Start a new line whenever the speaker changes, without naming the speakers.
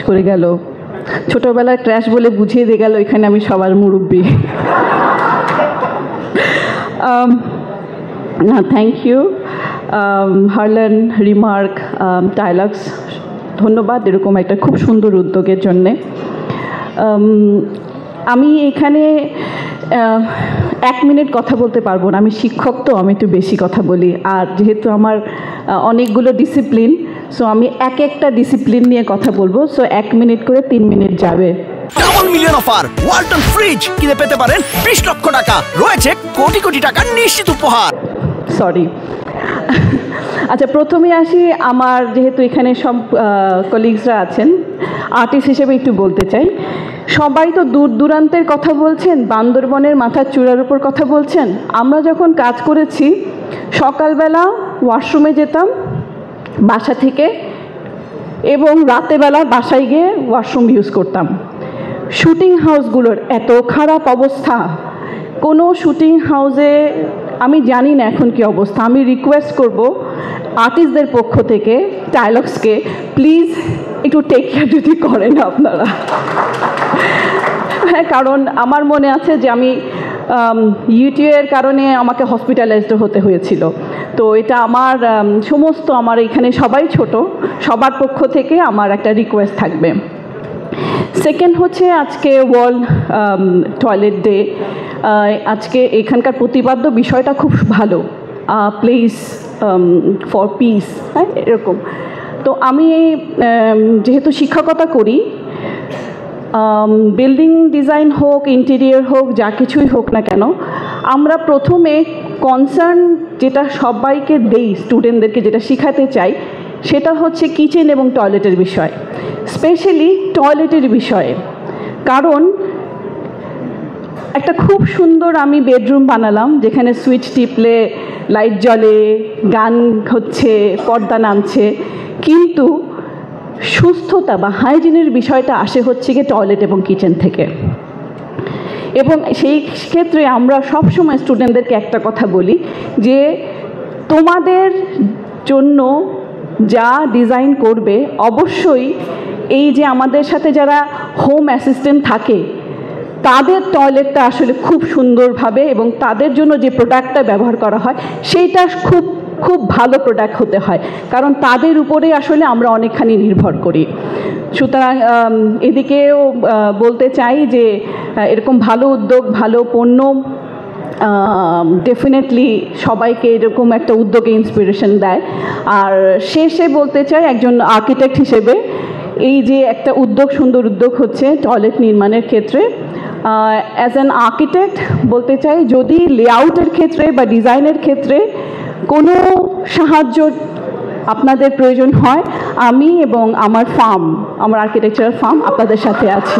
করে গেল, ছোটবেলায় ক্র্যাশ বলে বুঝিয়ে দিয়ে গেল এখানে আমি সবার মুরব্বী। না, থ্যাংক ইউ হারলেন, রিমার্ক, ডায়ালগস, ধন্যবাদ এরকম একটা খুব সুন্দর উদ্যোগের জন্যে। আমি এখানে 1 মিনিট কথা বলতে পারবো না, আমি শিক্ষক তো, আমি একটু বেশি কথা বলি। আর যেহেতু আমার অনেকগুলো ডিসিপ্লিন, সো আমি একটা ডিসিপ্লিন নিয়ে কথা বলবো, সো 1 মিনিট করে 3 মিনিট যাবে।
Double million offer, Walton fridge কিনে পেতে পারেন 20 লক্ষ টাকা, রয়েছে কোটি কোটি টাকার নিশ্চিত উপহার।
সরি। আচ্ছা, প্রথমে আসি, আমার যেহেতু এখানে সব কলিগসরা আছেন, আর্টিস্ট হিসেবে একটু বলতে চাই। সবাই তো দূর দূরান্তের কথা বলছেন, বান্দরবনের মাথার চূড়ার উপর কথা বলছেন। আমরা যখন কাজ করেছি, সকালবেলা ওয়াশরুমে যেতাম বাসা থেকে, এবং রাতেবেলা বাসায় গিয়ে ওয়াশরুম ইউজ করতাম। শুটিং হাউসগুলোর এত খারাপ অবস্থা, কোনো শুটিং হাউসে আমি জানি না এখন কি অবস্থা। আমি রিকোয়েস্ট করব আর্টিস্টদের পক্ষ থেকে, ডায়ালগসকে, প্লিজ একটু টেক কেয়ার যদি করেন আপনারা। হ্যাঁ, কারণ আমার মনে আছে যে আমি ইউটিউবের কারণে আমাকে হসপিটালাইজড হতে হয়েছিল। তো এটা আমার সমস্ত, আমার এখানে সবাই ছোট, সবার পক্ষ থেকে আমার একটা রিকোয়েস্ট থাকবে। সেকেন্ড হচ্ছে, আজকে ওয়ার্ল্ড টয়লেট ডে। আজকে এখানকার প্রতিপাদ্য বিষয়টা খুব ভালো, প্লেস ফর পিস, হ্যাঁ এরকম। তো আমি যেহেতু শিক্ষকতা করি, বিল্ডিং ডিজাইন হোক, ইন্টেরিয়র হোক, যা কিছুই হোক না কেন, আমরা প্রথমে কনসার্ন যেটা সবাইকে দেই, স্টুডেন্টদেরকে যেটা শেখাতে চাই, সেটা হচ্ছে কিচেন এবং টয়লেটের বিষয়, স্পেশালি টয়লেটের বিষয়ে। কারণ একটা খুব সুন্দর আমি বেডরুম বানালাম, যেখানে সুইচ টিপলে লাইট জ্বলে, গান হচ্ছে, পর্দা নামছে, কিন্তু সুস্থতা বা হাইজিনের বিষয়টা আসে হচ্ছে গিয়ে টয়লেট এবং কিচেন থেকে। এবং সেই ক্ষেত্রে আমরা সবসময় স্টুডেন্টদেরকে একটা কথা বলি যে তোমাদের জন্য যা ডিজাইন করবে, অবশ্যই এই যে আমাদের সাথে যারা হোম অ্যাসিস্ট্যান্ট থাকে, তাদের টয়লেটটা আসলে খুব সুন্দরভাবে, এবং তাদের জন্য যে প্রোডাক্টটা ব্যবহার করা হয় সেইটা খুব খুব ভালো প্রোডাক্ট হতে হয়, কারণ তাদের উপরে আসলে আমরা অনেকখানি নির্ভর করি। সুতরাং এদিকেও বলতে চাই যে এরকম ভালো উদ্যোগ, ভালো পণ্য ডেফিনেটলি সবাইকে এরকম একটা উদ্যোগে ইন্সপিরেশন দেয়। আর শেষে বলতে চাই, একজন আর্কিটেক্ট হিসেবে, এই যে একটা উদ্যোগ, সুন্দর উদ্যোগ হচ্ছে টয়লেট নির্মাণের ক্ষেত্রে, অ্যাজ অ্যান আর্কিটেক্ট বলতে চাই, যদি লেআউটের ক্ষেত্রে বা ডিজাইনের ক্ষেত্রে কোনো সাহায্য আপনাদের প্রয়োজন হয়, আমি এবং আমার ফার্ম, আমার আর্কিটেকচারাল ফার্ম আপনাদের সাথে আছি।